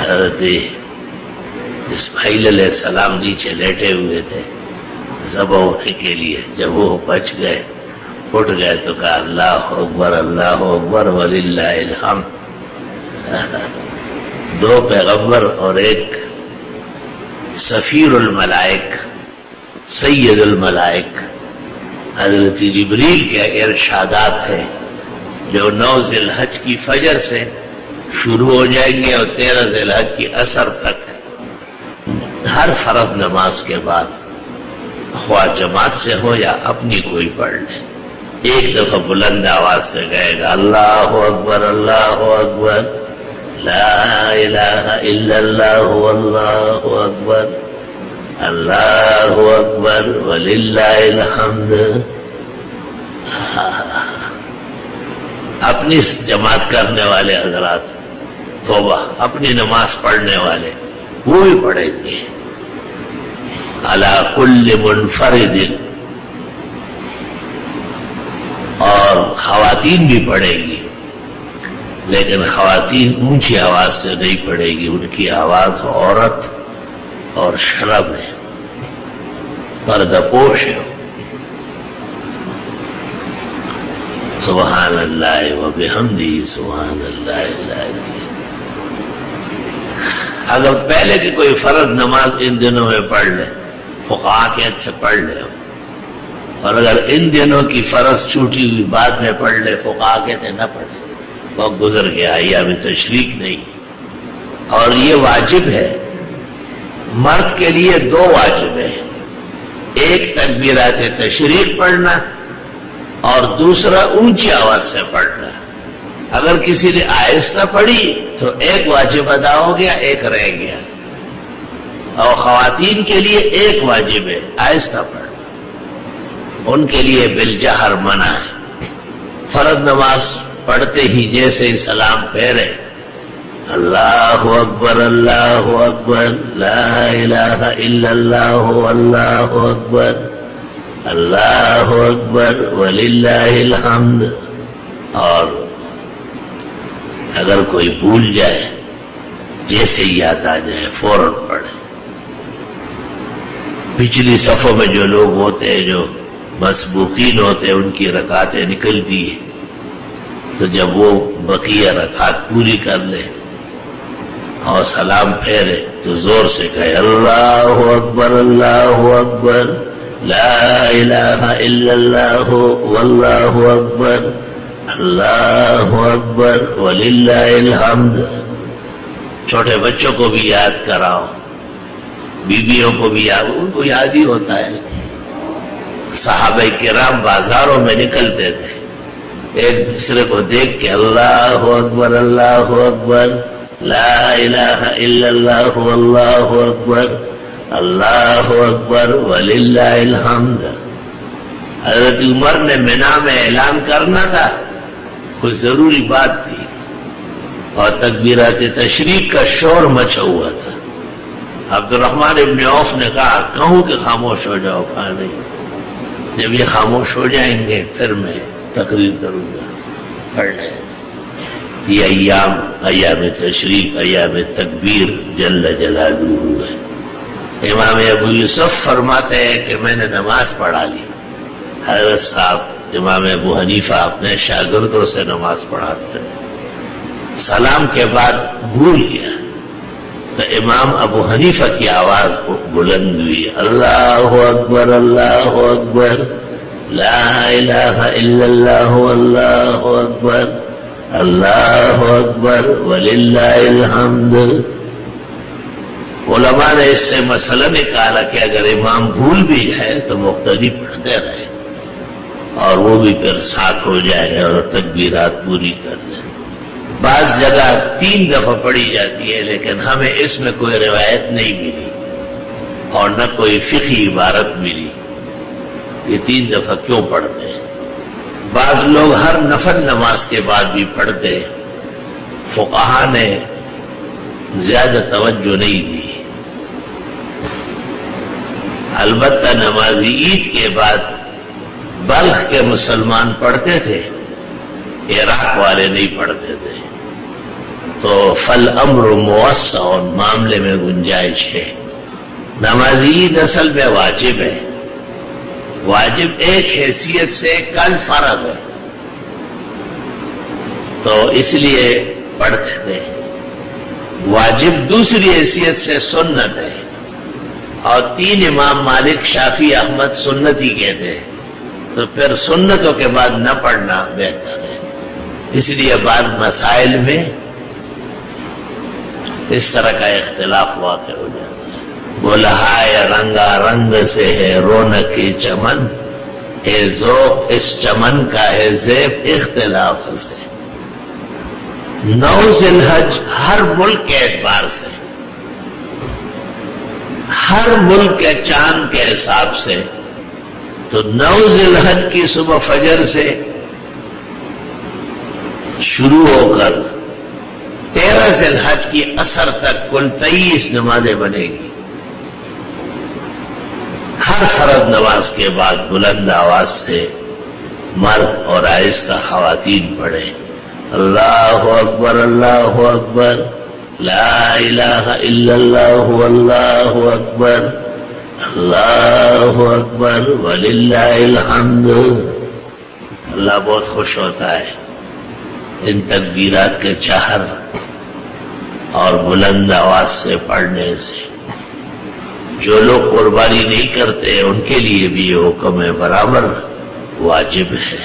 حضرت اسماعیل علیہ السلام نیچے لیٹے ہوئے تھے ذبح ہونے کے لیے. جب وہ بچ گئے اٹھ گئے تو کہا اللہ اکبر وللہ الحمد. دو پیغمبر اور ایک سفیر الملائک سید الملائک حضرت جبریل کے ارشادات ہیں جو 9 ذی الحج کی فجر سے شروع ہو جائیں گے اور 13 ذی الحج کی عصر تک ہر فرض نماز کے بعد خواہ جماعت سے ہو یا اپنی کوئی پڑھ لے ایک دفعہ بلند آواز سے کہے گا اللہ اکبر لا الہ الا اللہ واللہ اکبر اللہ اکبر وللہ الحمد. اپنی جماعت کرنے والے حضرات توبہ اپنی نماز پڑھنے والے وہ بھی پڑھیں گے علی کل منفرد, اور خواتین بھی پڑھیں گی لیکن خواتین اونچی آواز سے نہیں پڑھے گی, ان کی آواز عورت اور شرم ہے, پردہ پوش ہے. سبحان اللہ وبحمدہ سبحان اللہ العظیم. اگر پہلے کی کوئی فرض نماز ان دنوں میں پڑھ لے فقہا کہتے ہیں پڑھ لے, اور اگر ان دنوں کی فرض چھوٹی ہوئی بعد میں پڑھ لے فقہا کہتے ہیں نہ پڑھ لے, وقت گزر گیا, ایام تشریق نہیں. اور یہ واجب ہے مرد کے لیے, 2 واجب ہے, ایک تکبیرات تشریق پڑھنا اور دوسرا اونچی آواز سے پڑھنا. اگر کسی نے آہستہ پڑھی تو ایک واجب ادا ہو گیا, ایک رہ گیا. اور خواتین کے لیے ایک واجب ہے آہستہ پڑھنا, ان کے لیے بالجہر منع ہے. فرض نماز پڑھتے ہی جیسے ہی سلام پھیرے اللہ اکبر لا الہ الا اللہ واللہ اکبر اللہ اکبر وللہ الحمد. اور اگر کوئی بھول جائے جیسے ہی یاد آ جائے فوراً پڑھے. پچھلی صفوں میں جو لوگ ہوتے ہیں جو مسبوقین ہوتے ہیں ان کی رکعتیں نکلتی ہیں, تو جب وہ بقیہ رکعت پوری کر لے اور سلام پھیرے تو زور سے کہے اللہ اکبر لا الہ الا اللہ واللہ اکبر اللہ اکبر وللہ الحمد. چھوٹے بچوں کو بھی یاد کراؤ, بیویوں کو بھی یاد, ان کو یاد ہی ہوتا ہے. صحابہ کرام بازاروں میں نکلتے تھے ایک دوسرے کو دیکھ کے اللہ اکبر لا الہ الا اللہ واللہ اکبر اللہ اکبر وللہ الحمد. حضرت عمر نے منا میں اعلان کرنا تھا, کوئی ضروری بات تھی, اور تکبیرات تشریق کا شور مچا ہوا تھا. عبد الرحمن ابن عوف نے کہا کہوں کہ خاموش ہو جاؤ, کہا نہیں, جب یہ خاموش ہو جائیں گے پھر میں تقریر کروں گا. پڑھنے یہ ایام تشریق ایام تکبیر جل جلالہ ہے. امام ابو یوسف فرماتے ہیں کہ میں نے نماز پڑھا لی. حضرت صاحب امام ابو حنیفہ اپنے شاگردوں سے نماز پڑھاتے ہیں, سلام کے بعد بھول گیا تو امام ابو حنیفہ کی آواز بلند ہوئی اللہ اکبر لا الہ الا اللہ واللہ اکبر اللہ اکبر وللہ الحمد. علماء نے اس سے مسئلہ نکالا کہ اگر امام بھول بھی جائے تو مقتدی پڑھتے رہے اور وہ بھی پھر ساتھ ہو جائے اور تکبیرات پوری کر لیں. بعض جگہ 3 دفعہ پڑھی جاتی ہے لیکن ہمیں اس میں کوئی روایت نہیں ملی اور نہ کوئی فقہی عبارت ملی یہ 3 دفعہ کیوں پڑھتے ہیں. بعض لوگ ہر نفل نماز کے بعد بھی پڑھتے ہیں, فقہا نے زیادہ توجہ نہیں دی. البتہ نماز عید کے بعد بلخ کے مسلمان پڑھتے تھے, عراق والے نہیں پڑھتے تھے. تو فل امر موسع، معاملے میں گنجائش ہے۔ نمازی عید اصل میں واجب ہے، واجب ایک حیثیت سے کل فرض ہے، تو اس لیے پڑھتے تھے۔ واجب دوسری حیثیت سے سنت ہے، اور تین امام مالک، شافعی، احمد سنت ہی کہتے ہیں، تو پھر سنتوں کے بعد نہ پڑھنا بہتر ہے۔ اس لیے بعض مسائل میں اس طرح کا اختلاف واقع ہو جاتا ہے۔ بولا ہے رنگا رنگ سے ہے رونق چمن، ہے ذوق اس چمن کا ہے زیب اختلاف سے۔ 9 ذی الحج ہر ملک کے اعتبار سے، ہر ملک کے چاند کے حساب سے، تو 9 ذی الحج کی صبح فجر سے شروع ہو کر 13 ذی الحج کی عصر تک کل 23 نمازیں بنے گی۔ ہر فرض نماز کے بعد بلند آواز سے مرد اور آہستہ خواتین پڑھے اللہ اکبر اللہ اکبر، لا الہ الا اللہ واللہ اکبر، اللہ اکبر وللہ الحمد۔ اللہ بہت خوش ہوتا ہے ان تکبیرات کے چہر اور بلند آواز سے پڑھنے سے۔ جو لوگ قربانی نہیں کرتے ان کے لیے بھی یہ حکم برابر واجب ہے۔